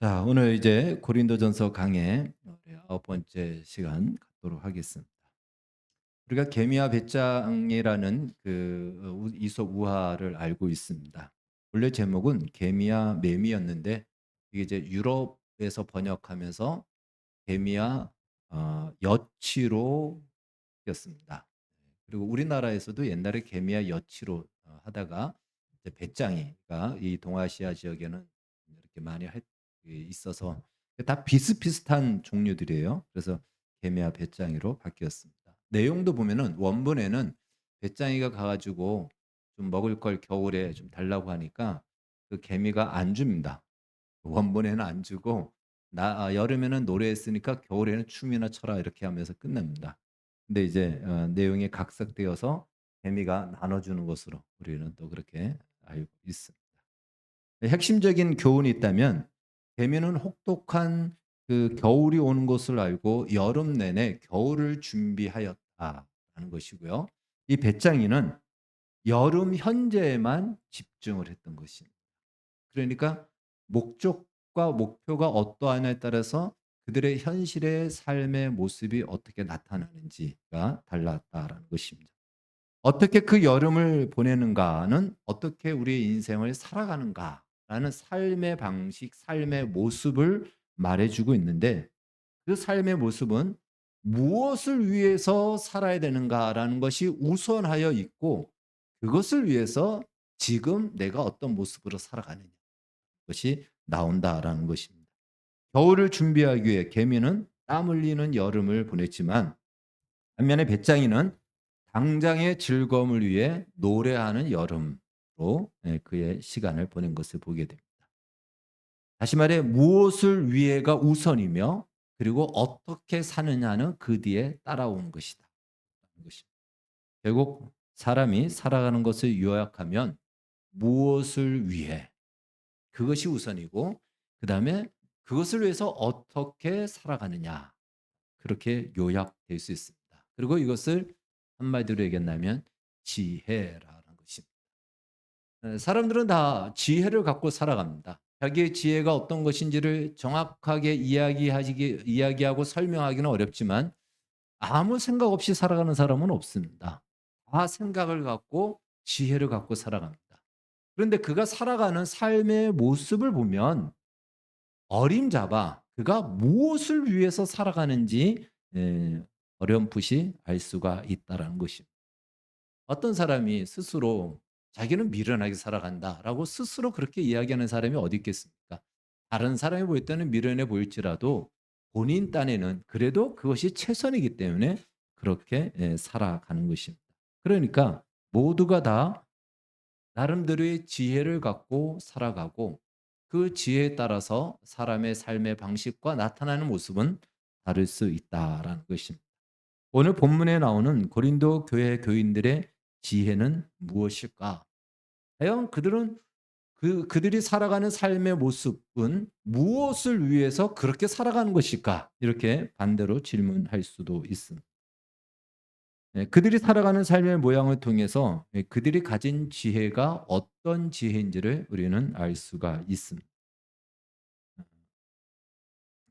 자, 오늘 이제 고린도전서 강의 아홉 번째 시간 갖도록 하겠습니다. 우리가 개미와 배짱이라는 이솝 우화를 알고 있습니다. 원래 제목은 개미와 매미였는데 이게 이제 유럽에서 번역하면서 개미와 여치로 였습니다. 그리고 우리나라에서도 옛날에 개미와 여치로 하다가 이제 배짱이가 이 동아시아 지역에는 이렇게 많이 있어서 다 비슷비슷한 종류들이에요. 그래서 개미와 배짱이로 바뀌었습니다. 내용도 보면은 원본에는 배짱이가 가가지고 좀 먹을 걸 겨울에 좀 달라고 하니까 그 개미가 안 줍니다. 원본에는 안 주고 여름에는 노래했으니까 겨울에는 춤이나 춰라 이렇게 하면서 끝납니다. 근데 이제 내용이 각색되어서 개미가 나눠주는 것으로 우리는 또 그렇게 알고 있습니다. 핵심적인 교훈이 있다면 개미는 혹독한 그 겨울이 오는 것을 알고 여름 내내 겨울을 준비하였다라는 것이고요. 이 배짱이는 여름 현재에만 집중을 했던 것입니다. 그러니까 목적과 목표가 어떠하냐에 따라서 그들의 현실의 삶의 모습이 어떻게 나타나는지가 달랐다라는 것입니다. 어떻게 그 여름을 보내는가는 어떻게 우리의 인생을 살아가는가라는 삶의 방식, 삶의 모습을 말해주고 있는데 그 삶의 모습은 무엇을 위해서 살아야 되는가라는 것이 우선하여 있고 그것을 위해서 지금 내가 어떤 모습으로 살아가느냐. 것이 나온다라는 것입니다. 겨울을 준비하기 위해 개미는 땀 흘리는 여름을 보냈지만 반면에 배짱이는 당장의 즐거움을 위해 노래하는 여름으로 그의 시간을 보낸 것을 보게 됩니다. 다시 말해 무엇을 위해가 우선이며 그리고 어떻게 사느냐는 그 뒤에 따라오는 것이다. 결국 사람이 살아가는 것을 요약하면 무엇을 위해 그것이 우선이고 그다음에 그것을 위해서 어떻게 살아가느냐. 그렇게 요약될 수 있습니다. 그리고 이것을 한마디로 얘기한다면 지혜라는 것입니다. 사람들은 다 지혜를 갖고 살아갑니다. 자기의 지혜가 어떤 것인지를 정확하게 이야기하고 설명하기는 어렵지만 아무 생각 없이 살아가는 사람은 없습니다. 다 생각을 갖고 지혜를 갖고 살아갑니다. 그런데 그가 살아가는 삶의 모습을 보면 어림잡아 그가 무엇을 위해서 살아가는지 어렴풋이 알 수가 있다라는 것입니다. 어떤 사람이 스스로 자기는 미련하게 살아간다라고 스스로 그렇게 이야기하는 사람이 어디 있겠습니까? 다른 사람이 볼 때는 미련해 보일지라도 본인 딴에는 그래도 그것이 최선이기 때문에 그렇게 살아가는 것입니다. 그러니까 모두가 다 나름대로의 지혜를 갖고 살아가고 그 지혜에 따라서 사람의 삶의 방식과 나타나는 모습은 다를 수 있다라는 것입니다. 오늘 본문에 나오는 고린도 교회 교인들의 지혜는 무엇일까? 과연 그들이 살아가는 삶의 모습은 무엇을 위해서 그렇게 살아가는 것일까? 이렇게 반대로 질문할 수도 있습니다. 그들이 살아가는 삶의 모양을 통해서 그들이 가진 지혜가 어떤 지혜인지를 우리는 알 수가 있습니다.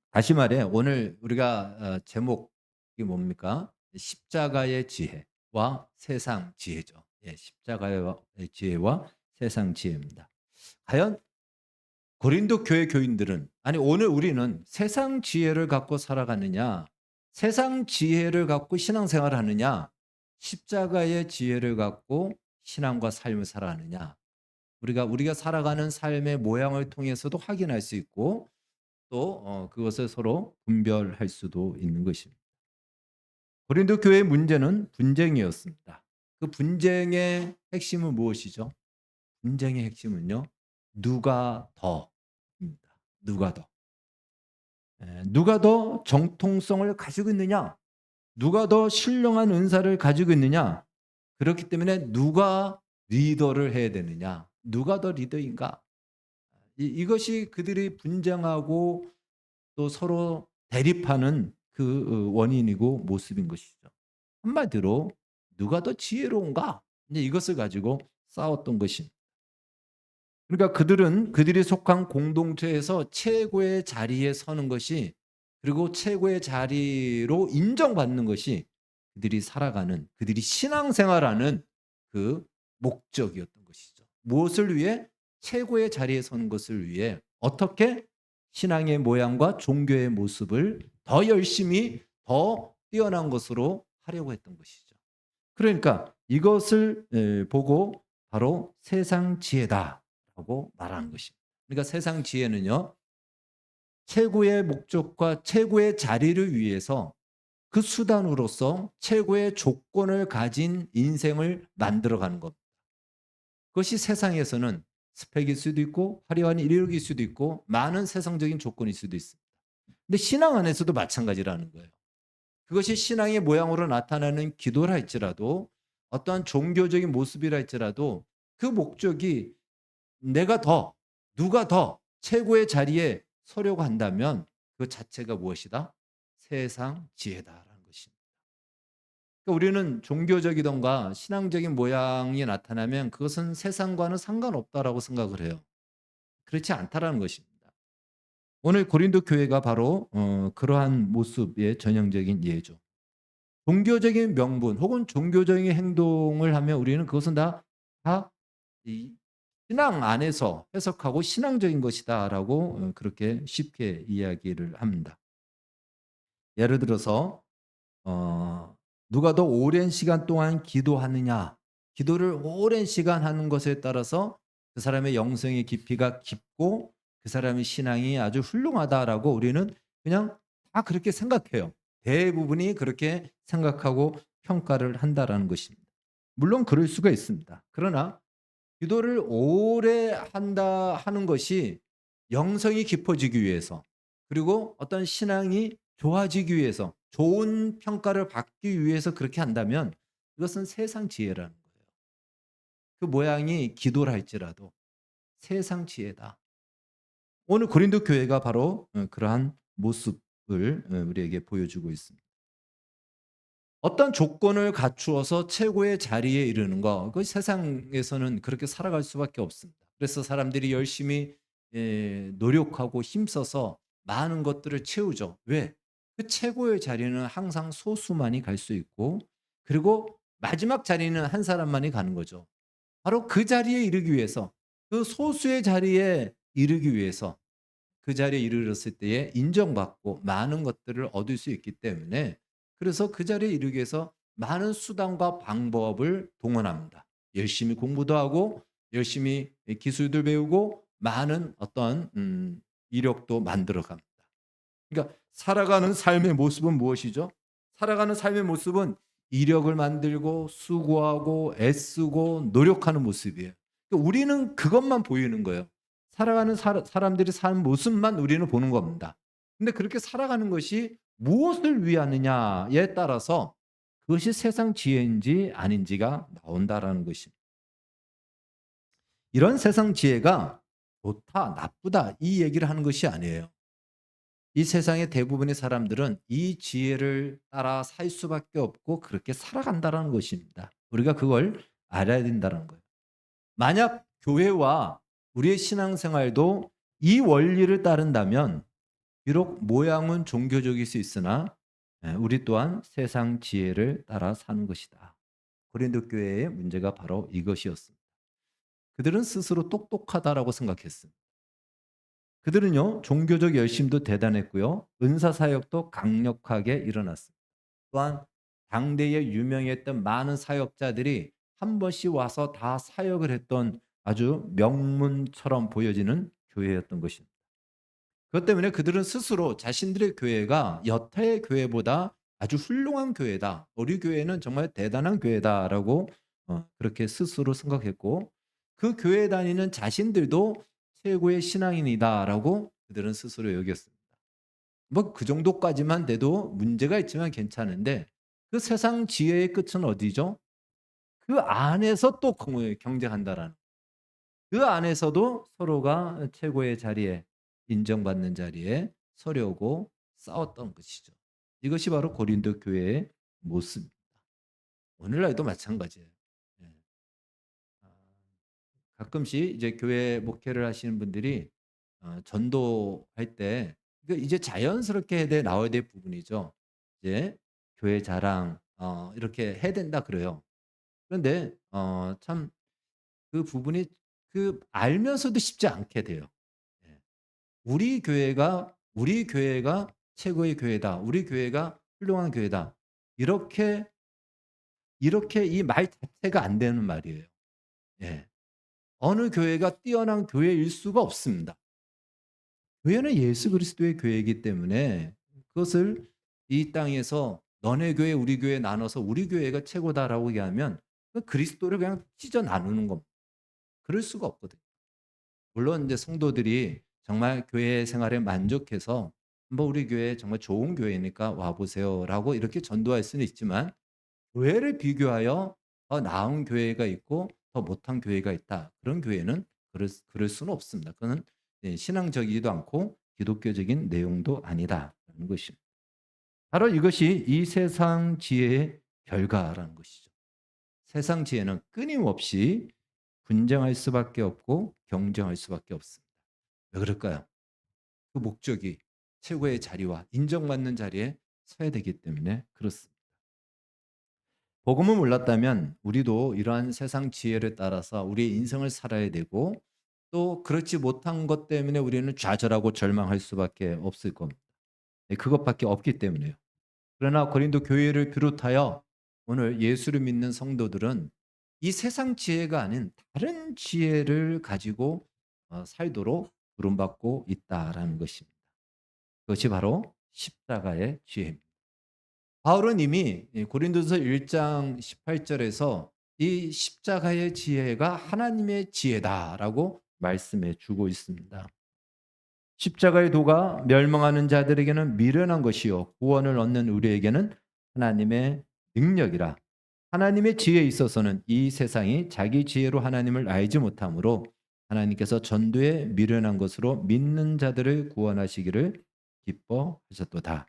다시 말해 오늘 우리가 제목이 뭡니까? 십자가의 지혜와 세상 지혜죠. 십자가의 지혜와 세상 지혜입니다. 과연 고린도 교회 교인들은 아니 오늘 우리는 세상 지혜를 갖고 살아가느냐, 세상 지혜를 갖고 신앙생활을 하느냐, 십자가의 지혜를 갖고 신앙과 삶을 살아가느냐. 우리가 살아가는 삶의 모양을 통해서도 확인할 수 있고 또 그것을 서로 분별할 수도 있는 것입니다. 고린도 교회의 문제는 분쟁이었습니다. 그 분쟁의 핵심은 무엇이죠? 분쟁의 핵심은요. 누가 더입니다. 누가 더. 누가 더 정통성을 가지고 있느냐? 누가 더 신령한 은사를 가지고 있느냐? 그렇기 때문에 누가 리더를 해야 되느냐? 누가 더 리더인가? 이것이 그들이 분쟁하고 또 서로 대립하는 그 원인이고 모습인 것이죠. 한마디로 누가 더 지혜로운가? 이제 이것을 가지고 싸웠던 것입니다. 그러니까 그들이 속한 공동체에서 최고의 자리에 서는 것이, 그리고 최고의 자리로 인정받는 것이 그들이 살아가는, 그들이 신앙생활하는 그 목적이었던 것이죠. 무엇을 위해? 최고의 자리에 서는 것을 위해. 어떻게? 신앙의 모양과 종교의 모습을 더 열심히, 더 뛰어난 것으로 하려고 했던 것이죠. 그러니까 이것을 보고 바로 세상 지혜다라고 말하는 것입니다. 그러니까 세상 지혜는요, 최고의 목적과 최고의 자리를 위해서 그 수단으로서 최고의 조건을 가진 인생을 만들어가는 것. 그것이 세상에서는 스펙일 수도 있고 화려한 이력일 수도 있고 많은 세상적인 조건일 수도 있습니다. 근데 신앙 안에서도 마찬가지라는 거예요. 그것이 신앙의 모양으로 나타나는 기도라 할지라도, 어떠한 종교적인 모습이라 할지라도, 그 목적이 내가 더, 누가 더 최고의 자리에 서려고 한다면 그 자체가 무엇이다? 세상 지혜다라는 것입니다. 그러니까 우리는 종교적이던가 신앙적인 모양이 나타나면 그것은 세상과는 상관없다라고 생각을 해요. 그렇지 않다라는 것입니다. 오늘 고린도 교회가 바로 그러한 모습의 전형적인 예죠. 종교적인 명분 혹은 종교적인 행동을 하면 우리는 그것은 다 이 신앙 안에서 해석하고 신앙적인 것이다라고 그렇게 쉽게 이야기를 합니다. 예를 들어서 누가 더 오랜 시간 동안 기도하느냐, 기도를 오랜 시간 하는 것에 따라서 그 사람의 영성의 깊이가 깊고 그 사람의 신앙이 아주 훌륭하다라고 우리는 그냥 다 그렇게 생각해요. 대부분이 그렇게 생각하고 평가를 한다라는 것입니다. 물론 그럴 수가 있습니다. 그러나 기도를 오래 한다 하는 것이 영성이 깊어지기 위해서, 그리고 어떤 신앙이 좋아지기 위해서, 좋은 평가를 받기 위해서 그렇게 한다면 이것은 세상 지혜라는 거예요. 그 모양이 기도라 할지라도 세상 지혜다. 오늘 고린도 교회가 바로 그러한 모습을 우리에게 보여주고 있습니다. 어떤 조건을 갖추어서 최고의 자리에 이르는 거, 그 세상에서는 그렇게 살아갈 수밖에 없습니다. 그래서 사람들이 열심히 노력하고 힘써서 많은 것들을 채우죠. 왜? 그 최고의 자리는 항상 소수만이 갈 수 있고, 그리고 마지막 자리는 한 사람만이 가는 거죠. 바로 그 자리에 이르기 위해서, 그 소수의 자리에 이르기 위해서, 그 자리에 이르렀을 때에 인정받고 많은 것들을 얻을 수 있기 때문에, 그래서 그 자리에 이르기 위해서 많은 수단과 방법을 동원합니다. 열심히 공부도 하고 열심히 기술도 배우고 많은 어떤 이력도 만들어 갑니다. 그러니까 살아가는 삶의 모습은 무엇이죠? 살아가는 삶의 모습은 이력을 만들고 수고하고 애쓰고 노력하는 모습이에요. 그러니까 우리는 그것만 보이는 거예요. 살아가는 사람들이 사는 모습만 우리는 보는 겁니다. 근데 그렇게 살아가는 것이 무엇을 위하느냐에 따라서 그것이 세상 지혜인지 아닌지가 나온다라는 것입니다. 이런 세상 지혜가 좋다, 나쁘다 이 얘기를 하는 것이 아니에요. 이 세상의 대부분의 사람들은 이 지혜를 따라 살 수밖에 없고 그렇게 살아간다라는 것입니다. 우리가 그걸 알아야 된다는 거예요. 만약 교회와 우리의 신앙생활도 이 원리를 따른다면 비록 모양은 종교적일 수 있으나 우리 또한 세상 지혜를 따라 사는 것이다. 고린도 교회의 문제가 바로 이것이었습니다. 그들은 스스로 똑똑하다라고 생각했습니다. 그들은요, 종교적 열심도 대단했고요, 은사 사역도 강력하게 일어났습니다. 또한 당대에 유명했던 많은 사역자들이 한 번씩 와서 다 사역을 했던 아주 명문처럼 보여지는 교회였던 것입니다. 그것 때문에 그들은 스스로 자신들의 교회가 여타의 교회보다 아주 훌륭한 교회다, 우리 교회는 정말 대단한 교회다라고 그렇게 스스로 생각했고, 그 교회에 다니는 자신들도 최고의 신앙인이다라고 그들은 스스로 여겼습니다. 뭐 그 정도까지만 돼도 문제가 있지만 괜찮은데, 그 세상 지혜의 끝은 어디죠? 그 안에서 또 경쟁한다라는, 그 안에서도 서로가 최고의 자리에, 인정받는 자리에 서려고 싸웠던 것이죠. 이것이 바로 고린도 교회의 모습입니다. 오늘날도 마찬가지예요. 예. 아, 가끔씩 이제 교회 목회를 하시는 분들이 전도할 때 이제 자연스럽게 나와야 될 부분이죠. 이제 교회 자랑 이렇게 해야 된다 그래요. 그런데 참 그 부분이 알면서도 쉽지 않게 돼요. 예. 우리 교회가 최고의 교회다. 우리 교회가 훌륭한 교회다. 이렇게 이 말 자체가 안 되는 말이에요. 예. 어느 교회가 뛰어난 교회일 수가 없습니다. 교회는 예수 그리스도의 교회이기 때문에 그것을 이 땅에서 너네 교회, 우리 교회 나눠서 우리 교회가 최고다라고 얘기하면 그리스도를 그냥 찢어 나누는 겁니다. 그럴 수가 없거든요. 물론 이제 성도들이 정말 교회 생활에 만족해서 뭐 우리 교회 정말 좋은 교회니까 와 보세요라고 이렇게 전도할 수는 있지만 교회를 비교하여 더 나은 교회가 있고 더 못한 교회가 있다. 그런 교회는 그럴 수는 없습니다. 그거는 신앙적이지도 않고 기독교적인 내용도 아니다라는 것입니다. 바로 이것이 이 세상 지혜의 결과라는 것이죠. 세상 지혜는 끊임없이 분쟁할 수밖에 없고 경쟁할 수밖에 없습니다. 왜 그럴까요? 그 목적이 최고의 자리와 인정받는 자리에 서야 되기 때문에 그렇습니다. 복음을 몰랐다면 우리도 이러한 세상 지혜를 따라서 우리의 인생을 살아야 되고 또 그렇지 못한 것 때문에 우리는 좌절하고 절망할 수밖에 없을 겁니다. 그것밖에 없기 때문에요. 그러나 고린도 교회를 비롯하여 오늘 예수를 믿는 성도들은 이 세상 지혜가 아닌 다른 지혜를 가지고 살도록 부름받고 있다라는 것입니다. 그것이 바로 십자가의 지혜입니다. 바울은 이미 고린도서 1장 18절에서 이 십자가의 지혜가 하나님의 지혜다라고 말씀해 주고 있습니다. 십자가의 도가 멸망하는 자들에게는 미련한 것이요 구원을 얻는 우리에게는 하나님의 능력이라. 하나님의 지혜에 있어서는 이 세상이 자기 지혜로 하나님을 알지 못하므로 하나님께서 전도에 미련한 것으로 믿는 자들을 구원하시기를 기뻐하셨도다.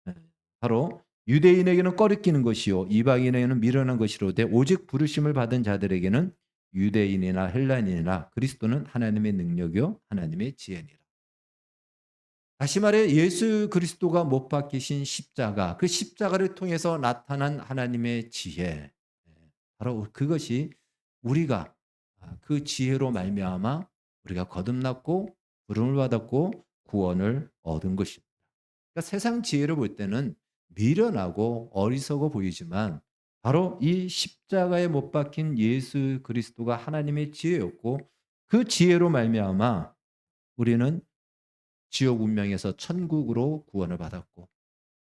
예. 바로 유대인에게는 꺼리끼는 것이요 이방인에게는 미련한 것이로되 오직 부르심을 받은 자들에게는 유대인이나 헬라인이나 그리스도는 하나님의 능력이요 하나님의 지혜니라. 다시 말해 예수 그리스도가 못 박히신 십자가, 그 십자가를 통해서 나타난 하나님의 지혜, 바로 그것이 우리가 그 지혜로 말미암아 우리가 거듭났고 부름을 받았고 구원을 얻은 것입니다. 그러니까 세상 지혜를 볼 때는 미련하고 어리석어 보이지만 바로 이 십자가에 못 박힌 예수 그리스도가 하나님의 지혜였고 그 지혜로 말미암아 우리는 지옥 운명에서 천국으로 구원을 받았고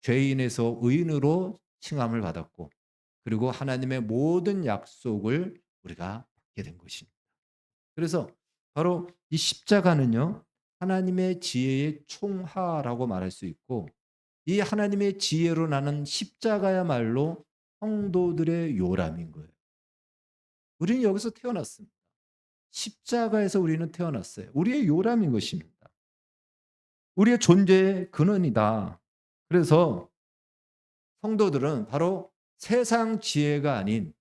죄인에서 의인으로 칭함을 받았고 그리고 하나님의 모든 약속을 우리가 받게 된 것입니다. 그래서 바로 이 십자가는요. 하나님의 지혜의 총화라고 말할 수 있고 이 하나님의 지혜로 나는 십자가야말로 성도들의 요람인 거예요. 우리는 여기서 태어났습니다. 십자가에서 우리는 태어났어요. 우리의 요람인 것입니다. 우리의 존재의 근원이다. 그래서 성도들은 바로 세상 지혜가 아닌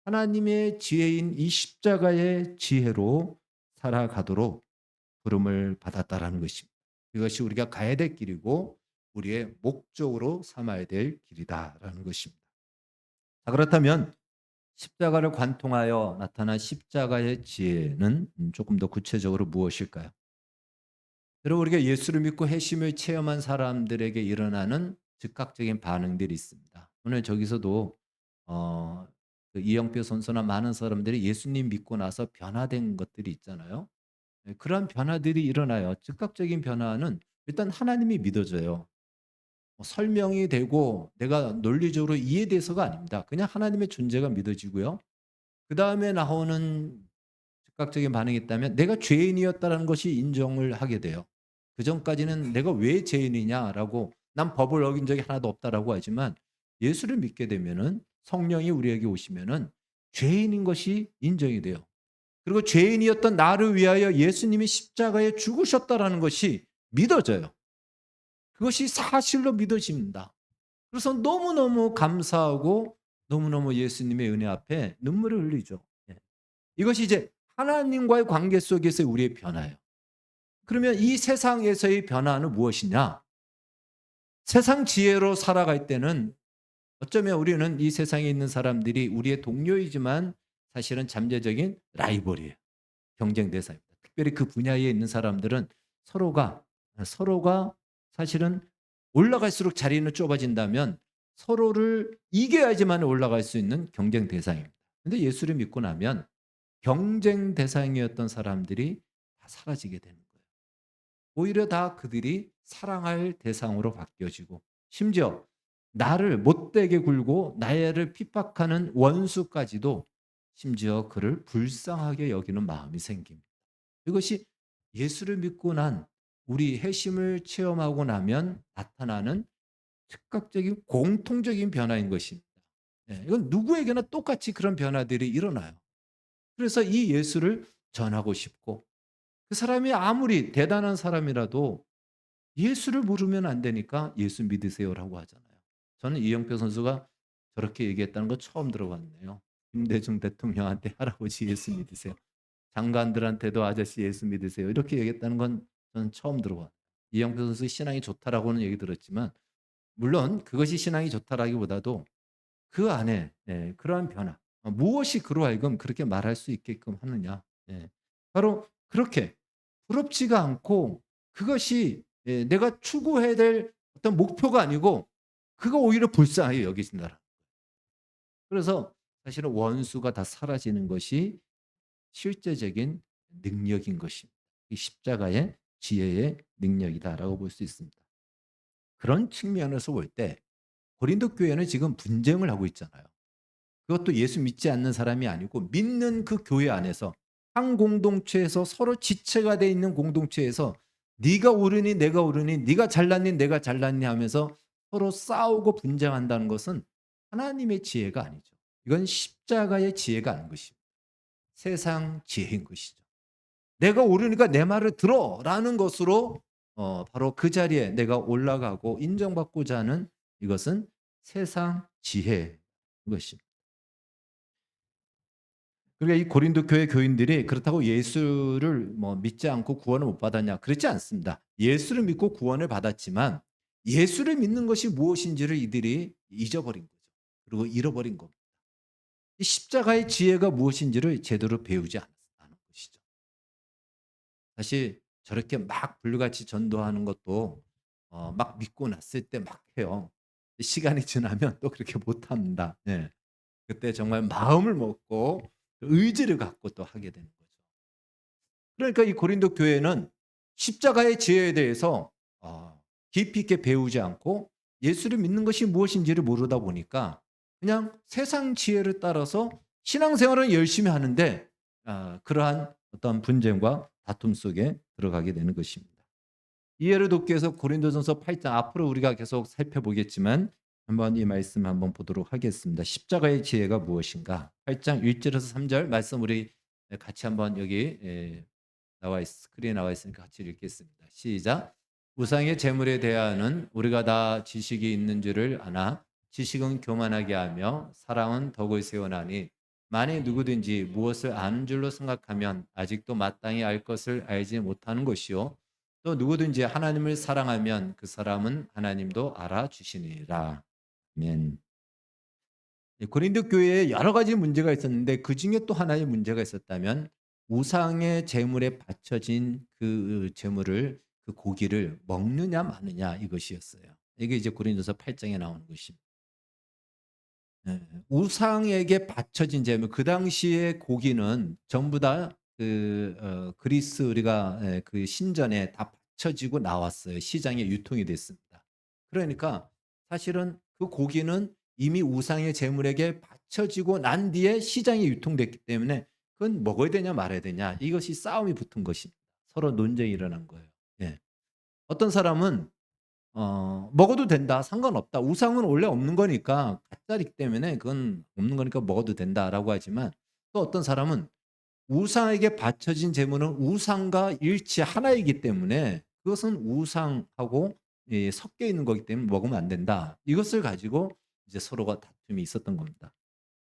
하나님의 지혜인 이 십자가의 지혜로 살아가도록 부름을 받았다라는 것입니다. 이것이 우리가 가야 될 길이고 우리의 목적으로 삼아야 될 길이다라는 것입니다. 자, 그렇다면 십자가를 관통하여 나타난 십자가의 지혜는 조금 더 구체적으로 무엇일까요? 여러분 우리가 예수를 믿고 회심을 체험한 사람들에게 일어나는 즉각적인 반응들이 있습니다. 오늘 저기서도 어, 그 이영표 선수나 많은 사람들이 예수님 믿고 나서 변화된 것들이 있잖아요. 그러한 변화들이 일어나요. 즉각적인 변화는 일단 하나님이 믿어져요. 설명이 되고 내가 논리적으로 이해돼서가 아닙니다. 그냥 하나님의 존재가 믿어지고요. 그 다음에 나오는 즉각적인 반응이 있다면 내가 죄인이었다는 것이 인정을 하게 돼요. 그전까지는 내가 왜 죄인이냐라고 난 법을 어긴 적이 하나도 없다라고 하지만 예수를 믿게 되면은 성령이 우리에게 오시면은 죄인인 것이 인정이 돼요. 그리고 죄인이었던 나를 위하여 예수님이 십자가에 죽으셨다라는 것이 믿어져요. 그것이 사실로 믿어집니다. 그래서 너무너무 감사하고 너무너무 예수님의 은혜 앞에 눈물을 흘리죠. 예. 이것이 이제 하나님과의 관계 속에서의 우리의 변화예요. 그러면 이 세상에서의 변화는 무엇이냐? 세상 지혜로 살아갈 때는 어쩌면 우리는 이 세상에 있는 사람들이 우리의 동료이지만 사실은 잠재적인 라이벌이에요. 경쟁 대상입니다. 특별히 그 분야에 있는 사람들은 서로가 사실은 올라갈수록 자리는 좁아진다면 서로를 이겨야지만 올라갈 수 있는 경쟁 대상입니다. 근데 예수를 믿고 나면 경쟁 대상이었던 사람들이 다 사라지게 되는 거예요. 오히려 다 그들이 사랑할 대상으로 바뀌어지고 심지어 나를 못되게 굴고 나를 핍박하는 원수까지도 심지어 그를 불쌍하게 여기는 마음이 생깁니다. 이것이 예수를 믿고 난 우리 회심을 체험하고 나면 나타나는 즉각적인 공통적인 변화인 것입니다. 예, 이건 누구에게나 똑같이 그런 변화들이 일어나요. 그래서 이 예수를 전하고 싶고 그 사람이 아무리 대단한 사람이라도 예수를 모르면 안 되니까 "예수 믿으세요."라고 하잖아요. 저는 이영표 선수가 저렇게 얘기했다는 거 처음 들어봤네요. 김대중 대통령한테 "할아버지 예수 믿으세요." 장관들한테도 "아저씨 예수 믿으세요." 이렇게 얘기했다는 건 저는 처음 들어봐요. 이영표 선수 신앙이 좋다라고는 얘기 들었지만 물론 그것이 신앙이 좋다라기보다도 그 안에 그러한 변화 무엇이 그로 하여금 그렇게 말할 수 있게끔 하느냐. 바로 그렇게 부럽지가 않고 그것이 내가 추구해야 될 어떤 목표가 아니고 그거 오히려 불쌍하게 여기신다. 그래서 사실은 원수가 다 사라지는 것이 실제적인 능력인 것입니다. 이 십자가의 지혜의 능력이다라고 볼 수 있습니다. 그런 측면에서 볼 때 고린도 교회는 지금 분쟁을 하고 있잖아요. 그것도 예수 믿지 않는 사람이 아니고 믿는 그 교회 안에서 한 공동체에서 서로 지체가 돼 있는 공동체에서 네가 옳으니 내가 옳으니 네가 잘났니 내가 잘났니 하면서 서로 싸우고 분쟁한다는 것은 하나님의 지혜가 아니죠. 이건 십자가의 지혜가 아닌 것입니다. 세상 지혜인 것이죠. 내가 옳으니까 내 말을 들어라는 것으로 바로 그 자리에 내가 올라가고 인정받고자 하는 이것은 세상 지혜인 것입니다. 그러니까 이 고린도 교회 교인들이 그렇다고 예수를 뭐 믿지 않고 구원을 못 받았냐? 그렇지 않습니다. 예수를 믿고 구원을 받았지만 예수를 믿는 것이 무엇인지를 이들이 잊어버린 거죠. 그리고 잃어버린 겁니다. 이 십자가의 지혜가 무엇인지를 제대로 배우지 않았다는 것이죠. 사실 저렇게 막 불같이 전도하는 것도 막 믿고 났을 때 막 해요. 시간이 지나면 또 그렇게 못합니다. 네. 그때 정말 마음을 먹고 의지를 갖고 또 하게 되는 거죠. 그러니까 이 고린도 교회는 십자가의 지혜에 대해서 깊이 있게 배우지 않고 예수를 믿는 것이 무엇인지를 모르다 보니까 그냥 세상 지혜를 따라서 신앙생활을 열심히 하는데 그러한 어떤 분쟁과 다툼 속에 들어가게 되는 것입니다. 이해를 돕기 위해서 고린도전서 8장 앞으로 우리가 계속 살펴보겠지만 한번 이 말씀 한번 보도록 하겠습니다. 십자가의 지혜가 무엇인가? 8장 1절에서 3절 말씀 우리 같이 한번 여기 스크린에 나와 있으니까 같이 읽겠습니다. 시작. 우상의 제물에 대하여는 우리가 다 지식이 있는 줄을 아나 지식은 교만하게 하며 사랑은 덕을 세워나니 만일 누구든지 무엇을 아는 줄로 생각하면 아직도 마땅히 알 것을 알지 못하는 것이요 또 누구든지 하나님을 사랑하면 그 사람은 하나님도 알아주시니라. 아멘. 고린도 교회에 여러 가지 문제가 있었는데 그중에 또 하나의 문제가 있었다면 우상의 제물에 바쳐진 그 제물을 그 고기를 먹느냐 마느냐 이것이었어요. 이게 이제 고린도서 8장에 나오는 것입니다. 우상에게 바쳐진 제물 그 당시의 고기는 전부 다 그리스 우리가 그 신전에 다 바쳐지고 나왔어요. 시장에 유통이 됐습니다. 그러니까 사실은 그 고기는 이미 우상의 제물에게 바쳐지고 난 뒤에 시장에 유통됐기 때문에 그건 먹어야 되냐 말아야 되냐 이것이 싸움이 붙은 것입니다. 서로 논쟁이 일어난 거예요. 예. 어떤 사람은 먹어도 된다. 상관없다. 우상은 원래 없는 거니까 가짜이기 때문에 그건 없는 거니까 먹어도 된다라고 하지만 또 어떤 사람은 우상에게 바쳐진 제물은 우상과 일치 하나이기 때문에 그것은 우상하고 섞여 있는 거기 때문에 먹으면 안 된다. 이것을 가지고 이제 서로가 다툼이 있었던 겁니다.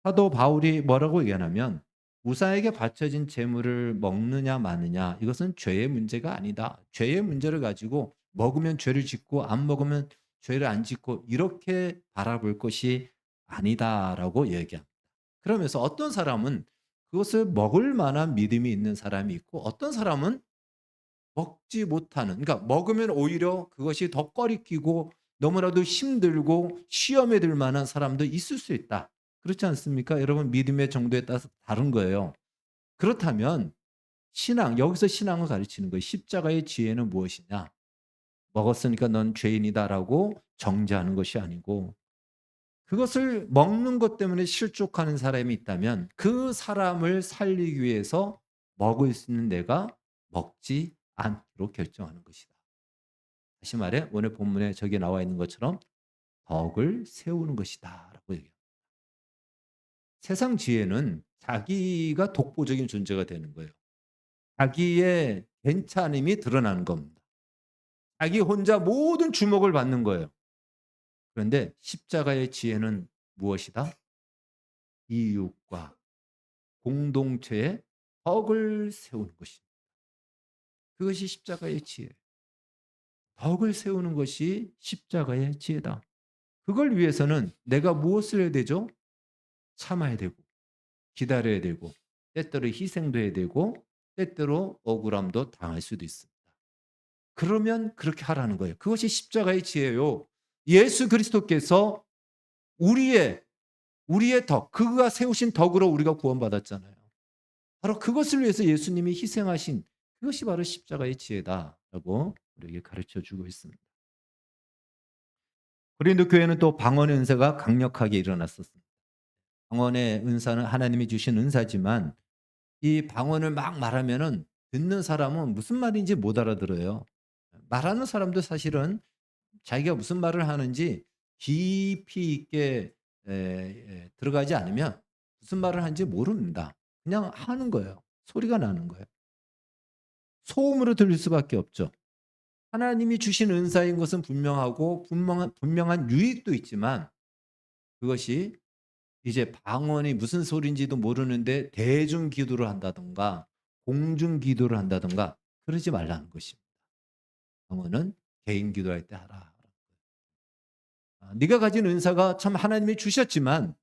사도 바울이 뭐라고 얘기하냐면 우상에게 바쳐진 제물을 먹느냐 마느냐 이것은 죄의 문제가 아니다. 죄의 문제를 가지고 먹으면 죄를 짓고 안 먹으면 죄를 안 짓고 이렇게 바라볼 것이 아니다라고 얘기합니다. 그러면서 어떤 사람은 그것을 먹을 만한 믿음이 있는 사람이 있고 어떤 사람은 먹지 못하는 그러니까 먹으면 오히려 그것이 더 꺼리끼고 너무나도 힘들고 시험에 들 만한 사람도 있을 수 있다. 그렇지 않습니까? 여러분 믿음의 정도에 따라서 다른 거예요. 그렇다면 신앙 여기서 신앙을 가르치는 거예요. 십자가의 지혜는 무엇이냐? 먹었으니까 넌 죄인이다라고 정죄하는 것이 아니고 그것을 먹는 것 때문에 실족하는 사람이 있다면 그 사람을 살리기 위해서 먹을 수 있는 내가 먹지 않기로 결정하는 것이다. 다시 말해 오늘 본문에 저기 나와 있는 것처럼 덕을 세우는 것이다라고 얘기해요. 세상 지혜는 자기가 독보적인 존재가 되는 거예요. 자기의 괜찮음이 드러나는 겁니다. 자기 혼자 모든 주목을 받는 거예요. 그런데 십자가의 지혜는 무엇이다? 이웃과 공동체의 덕을 세우는 것입니다. 그것이 십자가의 지혜. 덕을 세우는 것이 십자가의 지혜다. 그걸 위해서는 내가 무엇을 해야 되죠? 참아야 되고 기다려야 되고 때때로 희생도 해야 되고 때때로 억울함도 당할 수도 있습니다. 그러면 그렇게 하라는 거예요. 그것이 십자가의 지혜요. 예수 그리스도께서 우리의 덕, 그가 세우신 덕으로 우리가 구원받았잖아요. 바로 그것을 위해서 예수님이 희생하신 그것이 바로 십자가의 지혜다라고 우리에게 가르쳐 주고 있습니다. 고린도 교회는 또 방언의 은사가 강력하게 일어났었습니다. 방언의 은사는 하나님이 주신 은사지만 이 방언을 막 말하면은 듣는 사람은 무슨 말인지 못 알아들어요. 말하는 사람도 사실은 자기가 무슨 말을 하는지 깊이 있게 들어가지 않으면 무슨 말을 하는지 모릅니다. 그냥 하는 거예요. 소리가 나는 거예요. 소음으로 들릴 수밖에 없죠. 하나님이 주신 은사인 것은 분명하고 분명한 유익도 있지만 그것이 이제 방언이 무슨 소리인지도 모르는데 대중 기도를 한다든가 공중 기도를 한다든가 그러지 말라는 것입니다. 방언은 개인 기도할 때 하라. 네가 가진 은사가 참 하나님이 주셨지만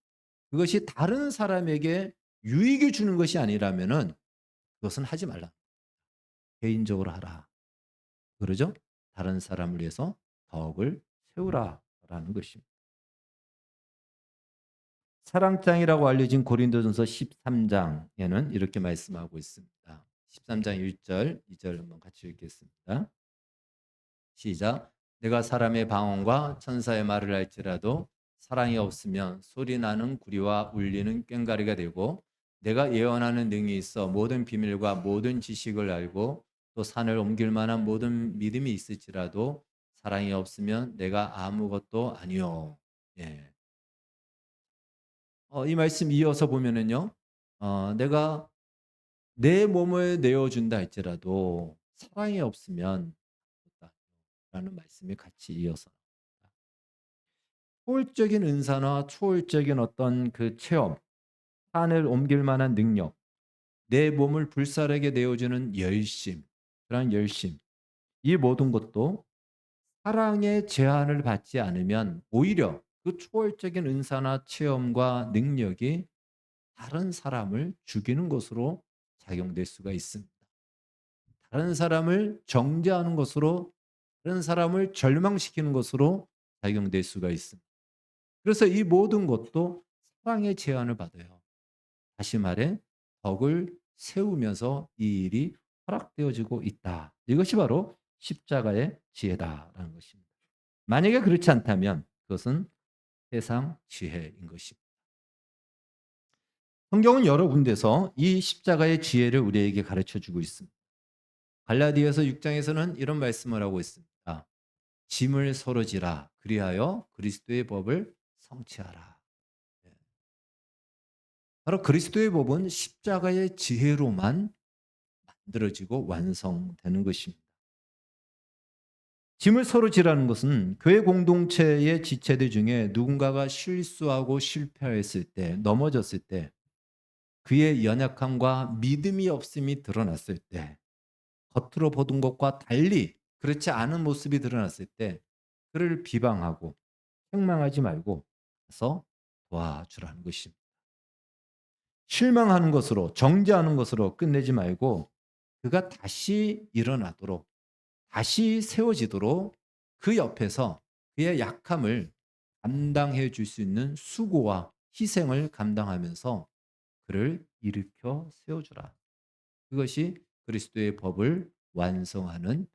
그것이 다른 사람에게 유익을 주는 것이 아니라면은 그것은 하지 말라. 개인적으로 하라. 그러죠? 다른 사람을 위해서 덕을 세우라라는 것입니다. 사랑장이라고 알려진 고린도전서 13장에는 이렇게 말씀하고 있습니다. 13장 1절, 2절 한번 같이 읽겠습니다. 시작. 내가 사람의 방언과 천사의 말을 할지라도 사랑이 없으면 소리나는 구리와 울리는 꽹과리가 되고 내가 예언하는 능이 있어 모든 비밀과 모든 지식을 알고 또 산을 옮길 만한 모든 믿음이 있을지라도 사랑이 없으면 내가 아무것도 아니요. 예. 이 말씀 이어서 보면은요. 내가 내 몸을 내어준다 할지라도 사랑이 없으면 라는 말씀이 같이 이어서 초월적인 은사나 초월적인 어떤 그 체험, 산을 옮길 만한 능력, 내 몸을 불살하게 내어주는 열심, 그런 열심, 이 모든 것도 사랑의 제한을 받지 않으면 오히려 그 초월적인 은사나 체험과 능력이 다른 사람을 죽이는 것으로 작용될 수가 있습니다. 다른 사람을 정죄하는 것으로 다른 사람을 절망시키는 것으로 작용될 수가 있습니다. 그래서 이 모든 것도 사랑의 제한을 받아요. 다시 말해 덕을 세우면서 이 일이 허락되어지고 있다. 이것이 바로 십자가의 지혜다라는 것입니다. 만약에 그렇지 않다면 그것은 세상 지혜인 것입니다. 성경은 여러 군데서 이 십자가의 지혜를 우리에게 가르쳐 주고 있습니다. 갈라디아서 6장에서는 이런 말씀을 하고 있습니다. 짐을 서로 지라 그리하여 그리스도의 법을 성취하라. 바로 그리스도의 법은 십자가의 지혜로만 만들어지고 완성되는 것입니다. 짐을 서로 지라는 것은 교회 공동체의 지체들 중에 누군가가 실수하고 실패했을 때, 넘어졌을 때 그의 연약함과 믿음이 없음이 드러났을 때, 겉으로 보던 것과 달리 그렇지 않은 모습이 드러났을 때 그를 비방하고 책망하지 말고 가서 도와주라는 것입니다. 실망하는 것으로 정죄하는 것으로 끝내지 말고 그가 다시 일어나도록 다시 세워지도록 그 옆에서 그의 약함을 감당해 줄 수 있는 수고와 희생을 감당하면서 그를 일으켜 세워주라. 그것이 그리스도의 법을 완성하는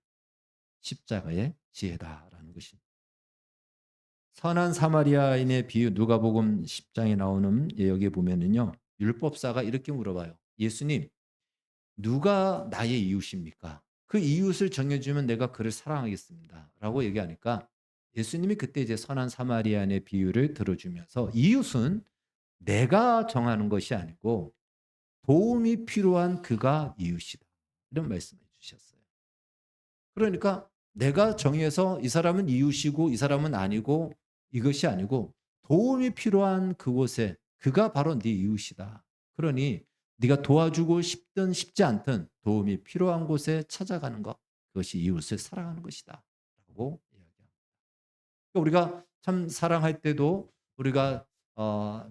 십자가의 지혜다라는 것입니다. 선한 사마리아인의 비유 누가복음 10장에 나오는 여기에 보면은요. 율법사가 이렇게 물어봐요. 예수님, 누가 나의 이웃입니까? 그 이웃을 정해주면 내가 그를 사랑하겠습니다. 라고 얘기하니까 예수님이 그때 이제 선한 사마리아인의 비유를 들어주면서 이웃은 내가 정하는 것이 아니고 도움이 필요한 그가 이웃이다. 이런 말씀을 주셨어요. 그러니까 내가 정해서 이 사람은 이웃이고 이 사람은 아니고 이것이 아니고 도움이 필요한 그곳에 그가 바로 네 이웃이다. 그러니 네가 도와주고 싶든 싶지 않든 도움이 필요한 곳에 찾아가는 것 그것이 이웃을 사랑하는 것이다. 라고 이야기합니다. 그러니까 우리가 참 사랑할 때도 우리가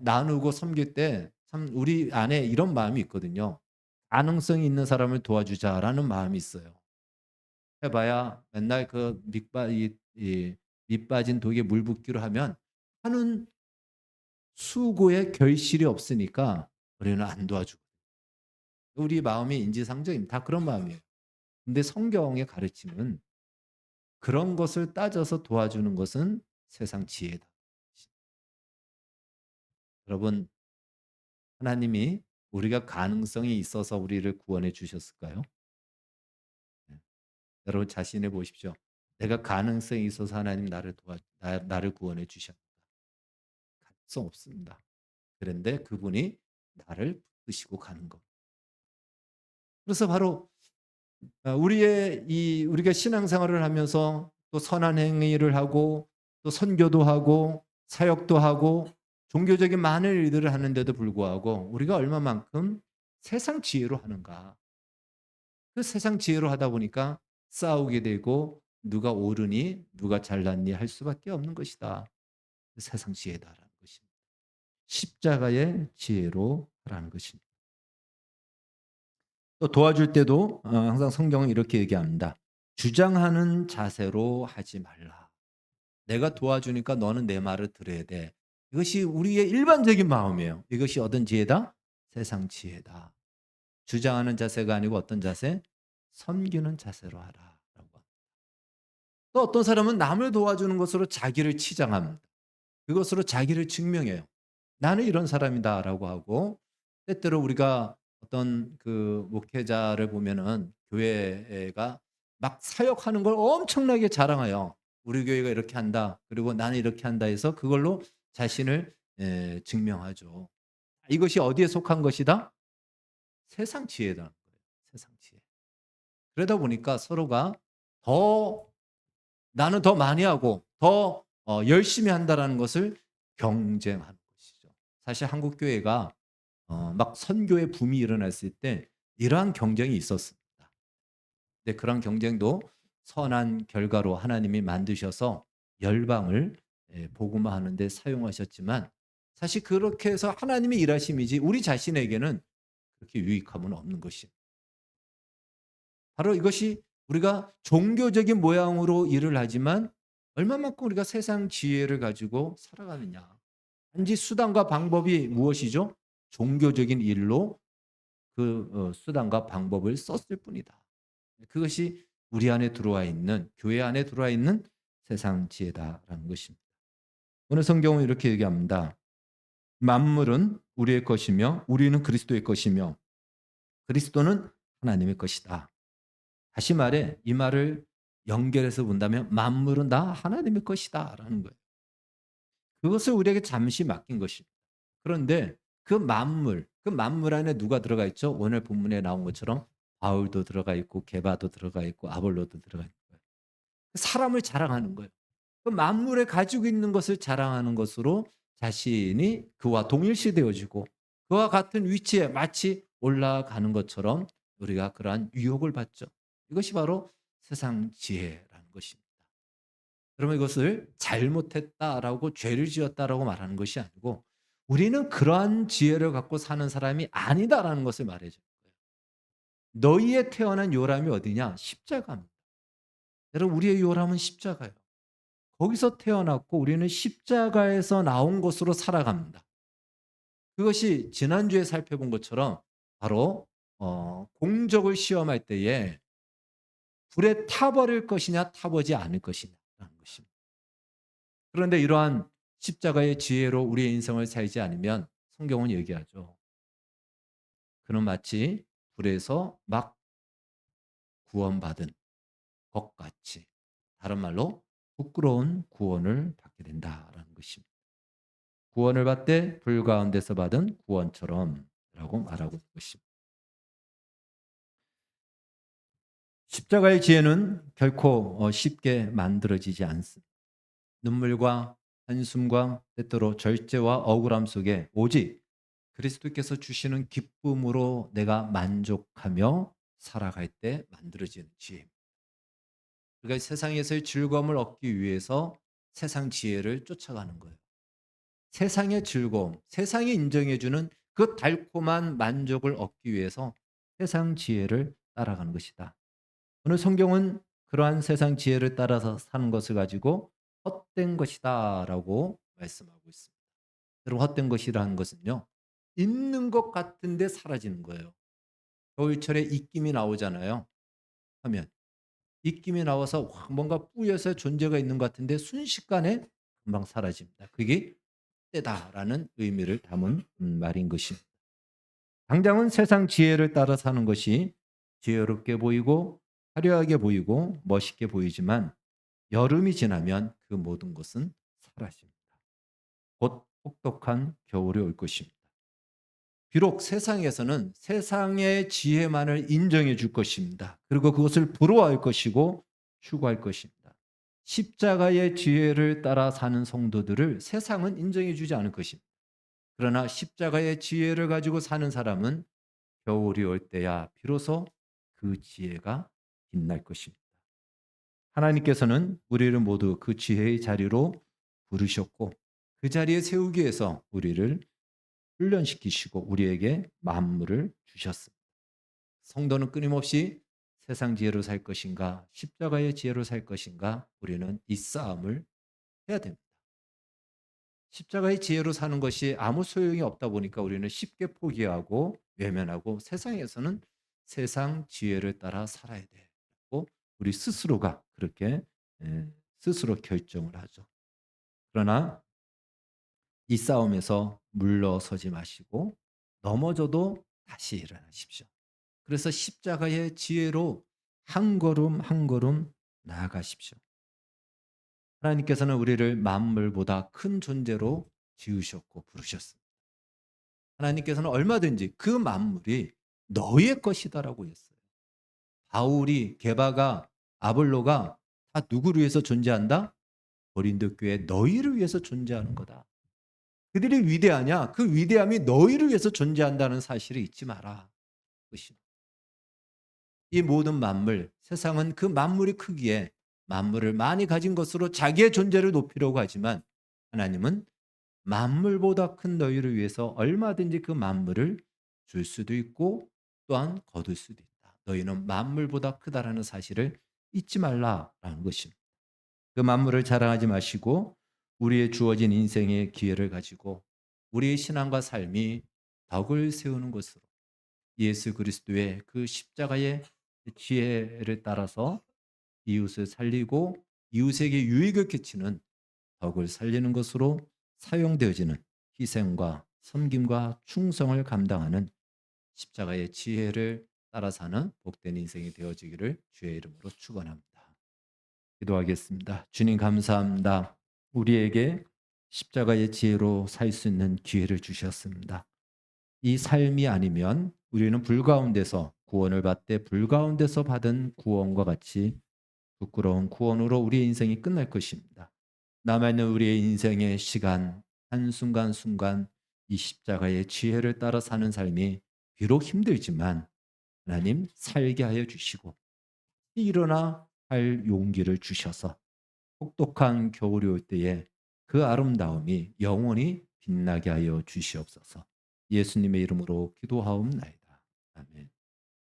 나누고 섬길 때 참 우리 안에 이런 마음이 있거든요. 가능성이 있는 사람을 도와주자라는 마음이 있어요. 해봐야 맨날 그 밑 빠진 독에 물 붓기로 하면 하는 수고의 결실이 없으니까 우리는 안 도와주고 우리 마음이 인지상정입니다. 다 그런 마음이에요. 근데 성경의 가르침은 그런 것을 따져서 도와주는 것은 세상 지혜다. 여러분, 하나님이 우리가 가능성이 있어서 우리를 구원해 주셨을까요? 네. 여러분 자신해 보십시오. 내가 가능성이 있어서 하나님 나를 구원해 주셨다. 가능성 없습니다. 그런데 그분이 나를 붙드시고 가는 것. 그래서 바로 우리가 신앙생활을 하면서 또 선한 행위를 하고 또 선교도 하고 사역도 하고 종교적인 많은 일들을 하는데도 불구하고 우리가 얼마만큼 세상 지혜로 하는가. 그 세상 지혜로 하다 보니까 싸우게 되고 누가 옳으니 누가 잘났니 할 수밖에 없는 것이다. 그 세상 지혜다라는 것입니다. 십자가의 지혜로 하라는 것입니다. 또 도와줄 때도 항상 성경은 이렇게 얘기합니다. 주장하는 자세로 하지 말라. 내가 도와주니까 너는 내 말을 들어야 돼. 이것이 우리의 일반적인 마음이에요. 이것이 어떤 지혜다? 세상 지혜다. 주장하는 자세가 아니고 어떤 자세? 섬기는 자세로 하라. 또 어떤 사람은 남을 도와주는 것으로 자기를 치장합니다. 그것으로 자기를 증명해요. 나는 이런 사람이다라고 하고 때때로 우리가 어떤 그 목회자를 보면은 교회가 막 사역하는 걸 엄청나게 자랑해요. 우리 교회가 이렇게 한다. 그리고 나는 이렇게 한다 해서 그걸로 자신을 증명하죠. 이것이 어디에 속한 것이다? 세상 지혜라는 거예요. 세상 지혜. 그러다 보니까 서로가 더 나는 더 많이 하고 더 열심히 한다라는 것을 경쟁하는 것이죠. 사실 한국 교회가 막 선교의 붐이 일어났을 때 이러한 경쟁이 있었습니다. 근데 그런 경쟁도 선한 결과로 하나님이 만드셔서 열방을 복음화하는 데 사용하셨지만 사실 그렇게 해서 하나님의 일하심이지 우리 자신에게는 그렇게 유익함은 없는 것이에요. 바로 이것이 우리가 종교적인 모양으로 일을 하지만 얼마만큼 우리가 세상 지혜를 가지고 살아가느냐. 단지 수단과 방법이 무엇이죠? 종교적인 일로 그 수단과 방법을 썼을 뿐이다. 그것이 우리 안에 들어와 있는 교회 안에 들어와 있는 세상 지혜다라는 것입니다. 오늘 성경은 이렇게 얘기합니다. 만물은 우리의 것이며 우리는 그리스도의 것이며 그리스도는 하나님의 것이다. 다시 말해 이 말을 연결해서 본다면 만물은 다 하나님의 것이다라는 거예요. 그것을 우리에게 잠시 맡긴 것입니다. 그런데 그 만물 안에 누가 들어가 있죠? 오늘 본문에 나온 것처럼 바울도 들어가 있고 게바도 들어가 있고 아볼로도 들어가 있는 거예요. 사람을 자랑하는 거예요. 그 만물에 가지고 있는 것을 자랑하는 것으로 자신이 그와 동일시 되어지고 그와 같은 위치에 마치 올라가는 것처럼 우리가 그러한 유혹을 받죠. 이것이 바로 세상 지혜라는 것입니다. 그러면 이것을 잘못했다라고 죄를 지었다라고 말하는 것이 아니고 우리는 그러한 지혜를 갖고 사는 사람이 아니다라는 것을 말해 줘요. 너희의 태어난 요람이 어디냐? 십자가입니다. 여러분 우리의 요람은 십자가예요. 거기서 태어났고 우리는 십자가에서 나온 것으로 살아갑니다. 그것이 지난주에 살펴본 것처럼 바로 공적을 시험할 때에 불에 타버릴 것이냐 타버리지 않을 것이냐라는 것입니다. 그런데 이러한 십자가의 지혜로 우리의 인생을 살지 않으면 성경은 얘기하죠. 그는 마치 불에서 막 구원받은 것 같이 다른 말로 부끄러운 구원을 받게 된다라는 것입니다. 구원을 받되 불 가운데서 받은 구원처럼라고 말하고 있는 것입니다. 십자가의 지혜는 결코 쉽게 만들어지지 않습니다. 눈물과 한숨과 때때로 절제와 억울함 속에 오직 그리스도께서 주시는 기쁨으로 내가 만족하며 살아갈 때 만들어지는 지혜입니다. 그러니까 세상에서의 즐거움을 얻기 위해서 세상 지혜를 쫓아가는 거예요. 세상의 즐거움, 세상이 인정해주는 그 달콤한 만족을 얻기 위해서 세상 지혜를 따라가는 것이다. 오늘 성경은 그러한 세상 지혜를 따라서 사는 것을 가지고 헛된 것이다라고 말씀하고 있습니다. 여러분 헛된 것이라는 것은요. 있는 것 같은데 사라지는 거예요. 겨울철에 입김이 나오잖아요. 하면 입김이 나와서 뭔가 뿌여서 존재가 있는 것 같은데 순식간에 금방 사라집니다. 그게 때다라는 의미를 담은 말인 것입니다. 당장은 세상 지혜를 따라 사는 것이 지혜롭게 보이고 화려하게 보이고 멋있게 보이지만 여름이 지나면 그 모든 것은 사라집니다. 곧 혹독한 겨울이 올 것입니다. 비록 세상에서는 세상의 지혜만을 인정해 줄 것입니다. 그리고 그것을 부러워할 것이고 추구할 것입니다. 십자가의 지혜를 따라 사는 성도들을 세상은 인정해 주지 않을 것입니다. 그러나 십자가의 지혜를 가지고 사는 사람은 겨울이 올 때야 비로소 그 지혜가 빛날 것입니다. 하나님께서는 우리를 모두 그 지혜의 자리로 부르셨고 그 자리에 세우기 위해서 우리를 훈련시키시고 우리에게 만물을 주셨습니다. 성도는 끊임없이 세상 지혜로 살 것인가 십자가의 지혜로 살 것인가 우리는 이 싸움을 해야 됩니다. 십자가의 지혜로 사는 것이 아무 소용이 없다 보니까 우리는 쉽게 포기하고 외면하고 세상에서는 세상 지혜를 따라 살아야 되고 우리 스스로가 그렇게 스스로 결정을 하죠. 그러나 이 싸움에서 물러서지 마시고 넘어져도 다시 일어나십시오. 그래서 십자가의 지혜로 한 걸음 한 걸음 나아가십시오. 하나님께서는 우리를 만물보다 큰 존재로 지으셨고 부르셨습니다. 하나님께서는 얼마든지 그 만물이 너의 것이다라고 했어요. 바울이 게바가 아볼로가 다 누구를 위해서 존재한다? 고린도 교회 너희를 위해서 존재하는 거다. 그들이 위대하냐? 그 위대함이 너희를 위해서 존재한다는 사실을 잊지 마라. 이 모든 만물, 세상은 그 만물의 크기에 만물을 많이 가진 것으로 자기의 존재를 높이려고 하지만 하나님은 만물보다 큰 너희를 위해서 얼마든지 그 만물을 줄 수도 있고 또한 거둘 수도 있다. 너희는 만물보다 크다라는 사실을 잊지 말라라는 것입니다. 그 만물을 자랑하지 마시고 우리의 주어진 인생의 기회를 가지고 우리의 신앙과 삶이 덕을 세우는 것으로 예수 그리스도의 그 십자가의 지혜를 따라서 이웃을 살리고 이웃에게 유익을 끼치는 덕을 살리는 것으로 사용되어지는 희생과 섬김과 충성을 감당하는 십자가의 지혜를 따라 사는 복된 인생이 되어지기를 주의 이름으로 축원합니다. 기도하겠습니다. 주님 감사합니다. 우리에게 십자가의 지혜로 살 수 있는 기회를 주셨습니다. 이 삶이 아니면 우리는 불 가운데서 구원을 받되 불 가운데서 받은 구원과 같이 부끄러운 구원으로 우리의 인생이 끝날 것입니다. 남아있는 우리의 인생의 시간 한순간순간 이 십자가의 지혜를 따라 사는 삶이 비록 힘들지만 하나님 살게 하여 주시고 일어나 할 용기를 주셔서 혹독한 겨울이 올 때에 그 아름다움이 영원히 빛나게 하여 주시옵소서. 예수님의 이름으로 기도하옵나이다. 아멘.